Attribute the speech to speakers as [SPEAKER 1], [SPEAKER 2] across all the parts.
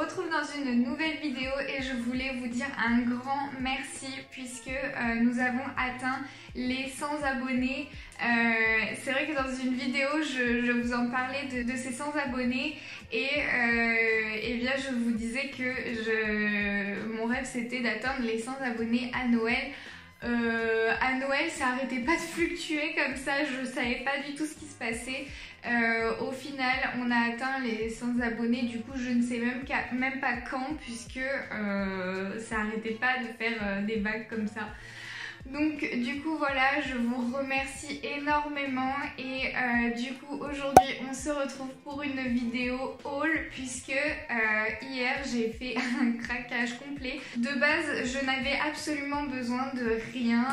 [SPEAKER 1] retrouve dans une nouvelle vidéo et je voulais vous dire un grand merci puisque nous avons atteint les 100 abonnés. C'est vrai que dans une vidéo je vous en parlais de ces 100 abonnés et bien je vous disais que mon rêve c'était d'atteindre les 100 abonnés à Noël. À Noël ça arrêtait pas de fluctuer comme ça, je savais pas du tout ce qui se passait. Au final on a atteint les 100 abonnés, du coup je ne sais même pas quand puisque ça arrêtait pas de faire des vagues comme ça. Donc du coup voilà, je vous remercie énormément et du coup aujourd'hui on se retrouve pour une vidéo haul puisque hier j'ai fait un craquage complet. De base je n'avais absolument besoin de rien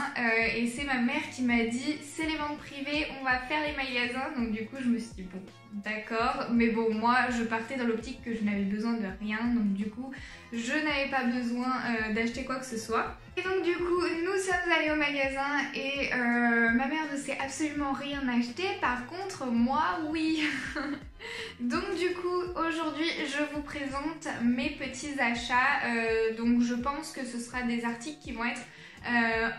[SPEAKER 1] et c'est ma mère qui m'a dit c'est les ventes privées, on va faire les magasins. Donc du coup je me suis dit bon d'accord, mais bon moi je partais dans l'optique que je n'avais besoin de rien, donc du coup je n'avais pas besoin d'acheter quoi que ce soit. Et donc du coup nous sommes allés au magasin et ma mère ne s'est absolument rien acheté, par contre moi oui. Donc du coup aujourd'hui je vous présente mes petits achats, donc je pense que ce sera des articles qui vont être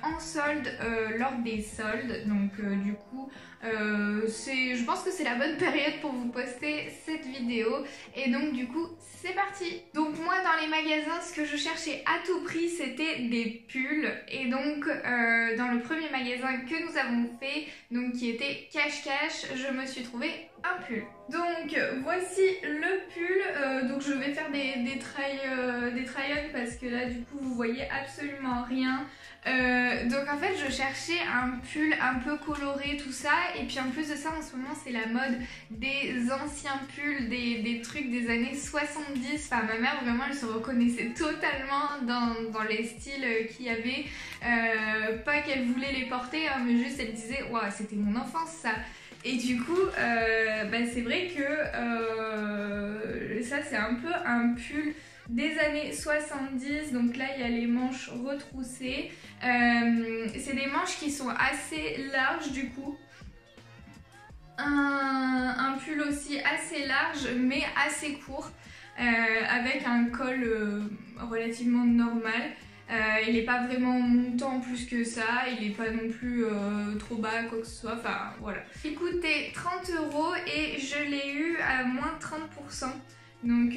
[SPEAKER 1] en solde lors des soldes, donc du coup je pense que c'est la bonne période pour vous poster cette vidéo et donc du coup c'est parti. Donc moi dans les magasins ce que je cherchais à tout prix c'était des pulls et donc dans le premier magasin que nous avons fait, donc qui était Cash Cash, je me suis trouvé un pull. Donc voici le pull, donc je vais faire des try-on parce que là du coup vous voyez absolument rien. Donc en fait je cherchais un pull un peu coloré tout ça et puis en plus de ça en ce moment c'est la mode des anciens pulls, des trucs des années 70, enfin ma mère vraiment elle se reconnaissait totalement dans les styles qu'il y avait, pas qu'elle voulait les porter hein, mais juste elle disait waouh c'était mon enfance ça. Et du coup, c'est vrai que ça c'est un peu un pull des années 70, donc là il y a les manches retroussées, c'est des manches qui sont assez larges du coup, un pull aussi assez large mais assez court, avec un col relativement normal. Il n'est pas vraiment montant plus que ça, il n'est pas non plus trop bas quoi que ce soit, enfin voilà. Il coûtait 30 € et je l'ai eu à moins 30%. Donc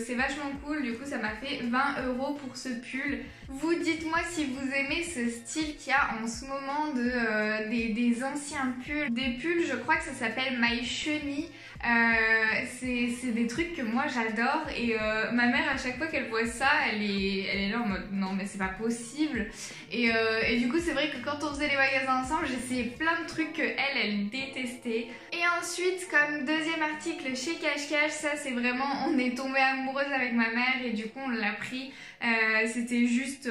[SPEAKER 1] c'est vachement cool, du coup ça m'a fait 20 € pour ce pull. Vous dites-moi si vous aimez ce style qu'il y a en ce moment des anciens pulls. Des pulls, je crois que ça s'appelle My Chenille. C'est des trucs que moi j'adore et ma mère à chaque fois qu'elle voit ça elle est là en mode non mais c'est pas possible et du coup c'est vrai que quand on faisait les magasins ensemble j'essayais plein de trucs que elle détestait. Et ensuite comme deuxième article chez Cash Cash, ça c'est vraiment on est tombé amoureuse avec ma mère et du coup on l'a pris, c'était juste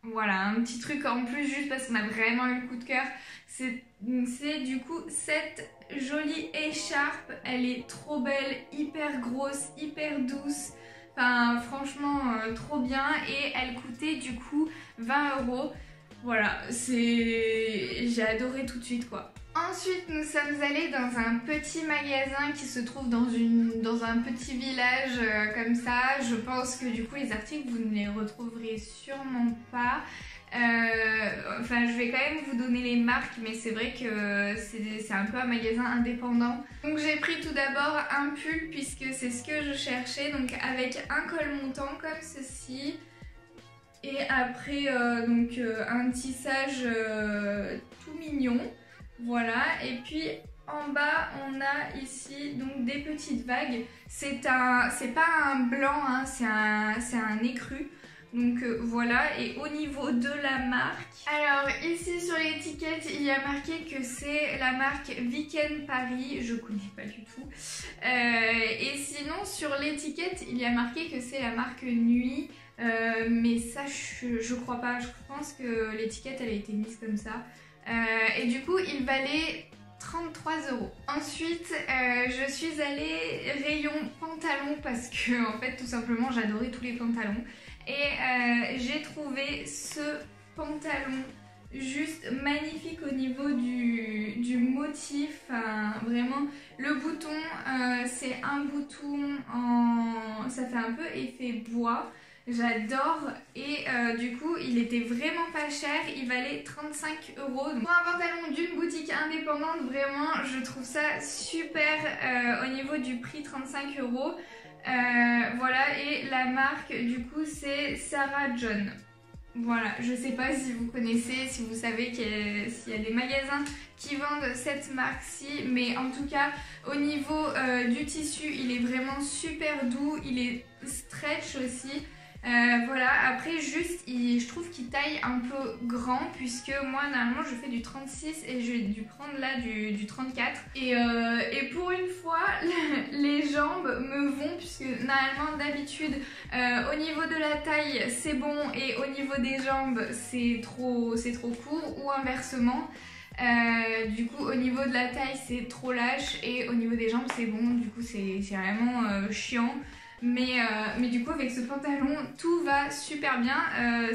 [SPEAKER 1] voilà un petit truc en plus juste parce qu'on a vraiment eu le coup de cœur. C'est du coup cette jolie écharpe, elle est trop belle, hyper grosse, hyper douce, enfin franchement trop bien et elle coûtait du coup 20 €. Voilà, j'ai adoré tout de suite quoi. Ensuite nous sommes allés dans un petit magasin qui se trouve dans un petit village comme ça. Je pense que du coup les articles vous ne les retrouverez sûrement pas. Enfin je vais quand même vous donner les marques mais c'est vrai que c'est un peu un magasin indépendant. Donc j'ai pris tout d'abord un pull puisque c'est ce que je cherchais, donc avec un col montant comme ceci et après un tissage tout mignon, voilà. Et puis en bas on a ici donc des petites vagues, c'est pas un blanc hein, c'est un écru. Donc voilà, et au niveau de la marque, alors ici sur l'étiquette il y a marqué que c'est la marque Weekend Paris, je connais pas du tout, et sinon sur l'étiquette il y a marqué que c'est la marque Nuit, mais ça je crois pas, je pense que l'étiquette elle a été mise comme ça, et du coup il valait 33 €. Ensuite je suis allée rayon pantalon parce que en fait tout simplement j'adorais tous les pantalons et j'ai trouvé ce pantalon juste magnifique au niveau du motif. Enfin, vraiment, le bouton, c'est un bouton en... ça fait un peu effet bois. J'adore et du coup il était vraiment pas cher, il valait 35 €. Pour un pantalon d'une boutique indépendante, vraiment je trouve ça super au niveau du prix, 35 €. Voilà, et la marque du coup c'est Sarah John. Voilà, je sais pas si vous connaissez, si vous savez s'il y a des magasins qui vendent cette marque-ci, mais en tout cas au niveau du tissu il est vraiment super doux, il est stretch aussi. Voilà, après juste je trouve qu'il taille un peu grand, puisque moi normalement je fais du 36 et j'ai dû prendre là du 34 et pour une fois les jambes me vont, puisque normalement d'habitude au niveau de la taille c'est bon et au niveau des jambes c'est trop court, ou inversement. Du coup au niveau de la taille c'est trop lâche et au niveau des jambes c'est bon, du coup c'est vraiment chiant. Mais du coup avec ce pantalon tout va super bien.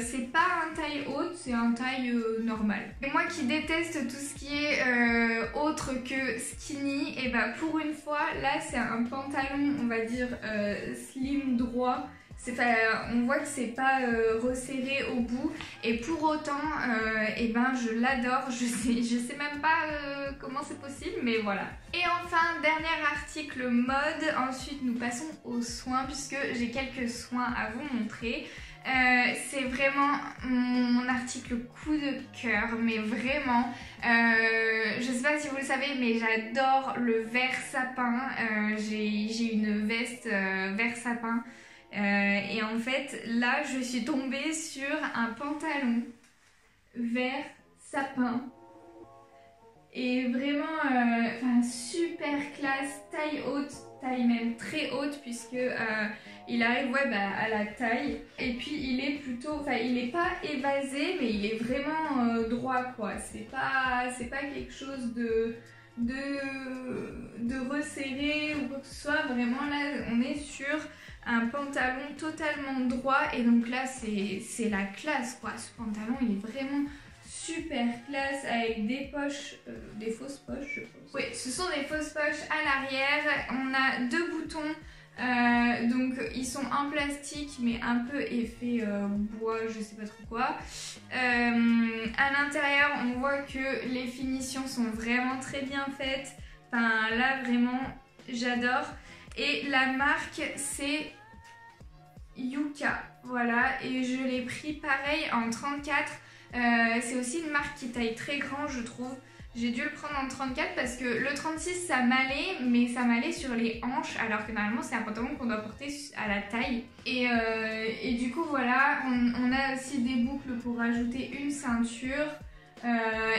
[SPEAKER 1] C'est pas un taille haute, c'est un taille normale. Et moi qui déteste tout ce qui est autre que skinny, et bah pour une fois là c'est un pantalon on va dire slim droit. On voit que c'est pas resserré au bout, et pour autant et ben je l'adore. Je sais même pas comment c'est possible, mais voilà. Et enfin, dernier article mode. Ensuite nous passons aux soins, puisque j'ai quelques soins à vous montrer. C'est vraiment mon article coup de cœur, mais vraiment je sais pas si vous le savez, mais j'adore le vert sapin. J'ai une veste vert sapin. Et en fait là je suis tombée sur un pantalon vert sapin et vraiment super classe, taille haute, taille même très haute, puisque il arrive à la taille, et puis il est plutôt, enfin il est pas évasé, mais il est vraiment droit quoi. C'est pas quelque chose de resserré ou quoi que ce soit. Vraiment là on est sur un pantalon totalement droit, et donc là c'est la classe quoi. Ce pantalon il est vraiment super classe, avec des poches, des fausses poches je pense. Oui, ce sont des fausses poches à l'arrière. On a deux boutons, donc ils sont en plastique mais un peu effet bois, je sais pas trop quoi. À l'intérieur on voit que les finitions sont vraiment très bien faites. Enfin là vraiment j'adore. Et la marque c'est Yuka, voilà, et je l'ai pris pareil en 34. C'est aussi une marque qui taille très grand je trouve. J'ai dû le prendre en 34 parce que le 36 ça m'allait, mais ça m'allait sur les hanches, alors que normalement c'est un pantalon qu'on doit porter à la taille. Et du coup voilà, on a aussi des boucles pour rajouter une ceinture.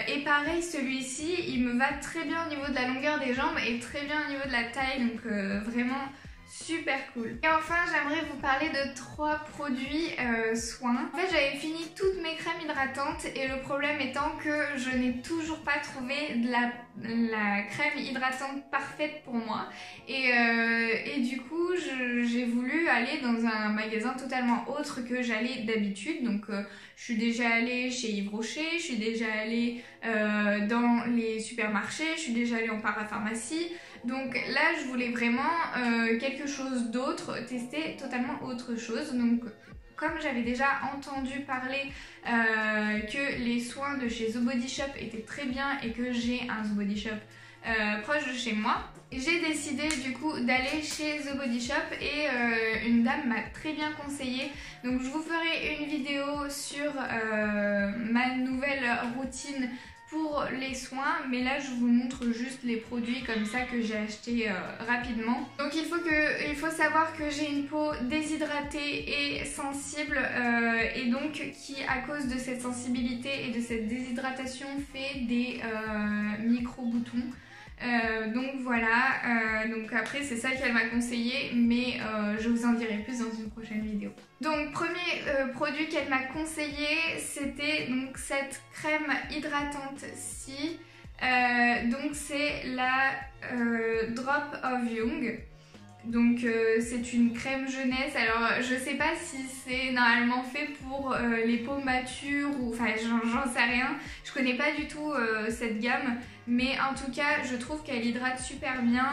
[SPEAKER 1] Et pareil, celui-ci il me va très bien au niveau de la longueur des jambes et très bien au niveau de la taille, donc vraiment super cool. Et enfin j'aimerais vous parler de 3 produits soins. En fait j'avais fini toutes mes crèmes hydratantes, et le problème étant que je n'ai toujours pas trouvé de la crème hydratante parfaite pour moi, et du coup j'ai voulu aller dans un magasin totalement autre que j'allais d'habitude. Donc je suis déjà allée chez Yves Rocher, je suis déjà allée dans les supermarchés, je suis déjà allée en parapharmacie. Donc là je voulais vraiment quelque chose d'autre, tester totalement autre chose. Donc comme j'avais déjà entendu parler que les soins de chez The Body Shop étaient très bien, et que j'ai un The Body Shop proche de chez moi, j'ai décidé du coup d'aller chez The Body Shop, et une dame m'a très bien conseillé. Donc je vous ferai une vidéo sur ma nouvelle routine pour les soins, mais là je vous montre juste les produits comme ça que j'ai acheté rapidement. Donc il faut savoir que j'ai une peau déshydratée et sensible, et donc qui à cause de cette sensibilité et de cette déshydratation fait des micro-boutons. Donc voilà, donc après c'est ça qu'elle m'a conseillé, mais je vous en dirai plus dans une prochaine vidéo. Donc premier produit qu'elle m'a conseillé, c'était donc cette crème hydratante-ci. Donc c'est la Drop of Young. Donc c'est une crème jeunesse. Alors je sais pas si c'est normalement fait pour les peaux matures ou enfin j'en sais rien. Je connais pas du tout cette gamme, mais en tout cas je trouve qu'elle hydrate super bien.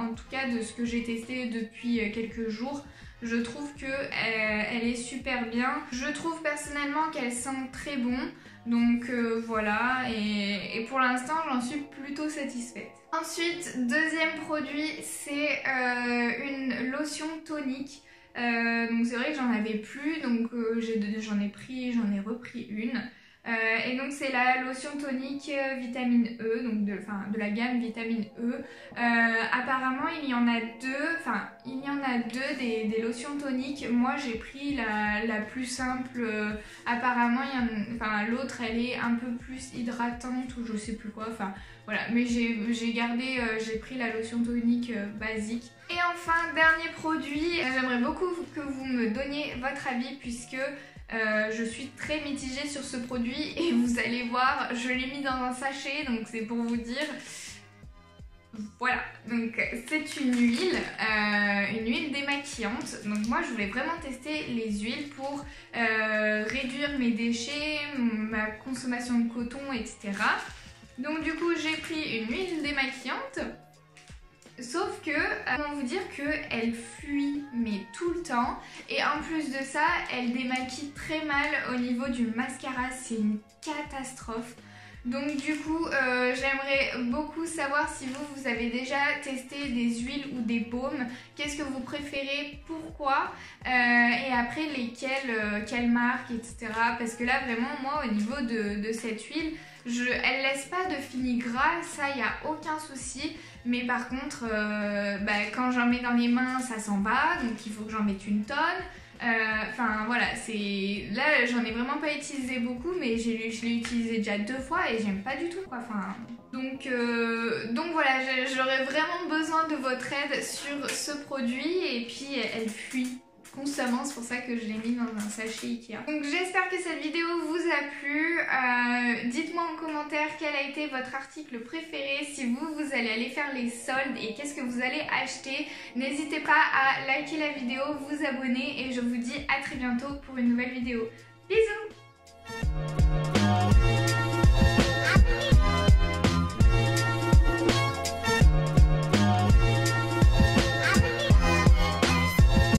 [SPEAKER 1] En tout cas de ce que j'ai testé depuis quelques jours. Je trouve qu'elle est super bien. Je trouve personnellement qu'elle sent très bon. Donc voilà, et pour l'instant j'en suis plutôt satisfaite. Ensuite, deuxième produit, c'est une lotion tonique. Donc c'est vrai que j'en avais plus, donc j'en ai repris une. Et donc c'est la lotion tonique vitamine E, donc de la gamme vitamine E. Apparemment il y en a deux, des lotions toniques. Moi j'ai pris la plus simple. Apparemment l'autre elle est un peu plus hydratante ou je sais plus quoi. Enfin voilà, mais j'ai pris la lotion tonique basique. Et enfin dernier produit, j'aimerais beaucoup que vous me donniez votre avis puisque je suis très mitigée sur ce produit et vous allez voir, je l'ai mis dans un sachet, donc c'est pour vous dire. Voilà, donc c'est une huile démaquillante. Donc moi je voulais vraiment tester les huiles pour réduire mes déchets, ma consommation de coton, etc. Donc du coup j'ai pris une huile démaquillante. Sauf que, comment vous dire qu'elle fuit mais tout le temps et en plus de ça, elle démaquille très mal au niveau du mascara, c'est une catastrophe. Donc du coup, j'aimerais beaucoup savoir si vous avez déjà testé des huiles ou des baumes, qu'est-ce que vous préférez, pourquoi, et après quelles marques, etc. Parce que là vraiment, moi au niveau de cette huile, elle laisse pas de fini gras, ça y a aucun souci. Mais par contre, quand j'en mets dans les mains, ça s'en va, donc il faut que j'en mette une tonne. Enfin voilà, là j'en ai vraiment pas utilisé beaucoup, mais je l'ai utilisé déjà 2 fois et j'aime pas du tout quoi. Enfin, donc voilà, j'aurais vraiment besoin de votre aide sur ce produit et puis elle fuit constamment, c'est pour ça que je l'ai mis dans un sachet Ikea. Donc j'espère que cette vidéo vous a plu. Dites-moi en commentaire quel a été votre article préféré, si vous allez aller faire les soldes et qu'est-ce que vous allez acheter. N'hésitez pas à liker la vidéo, vous abonner et je vous dis à très bientôt pour une nouvelle vidéo. Bisous!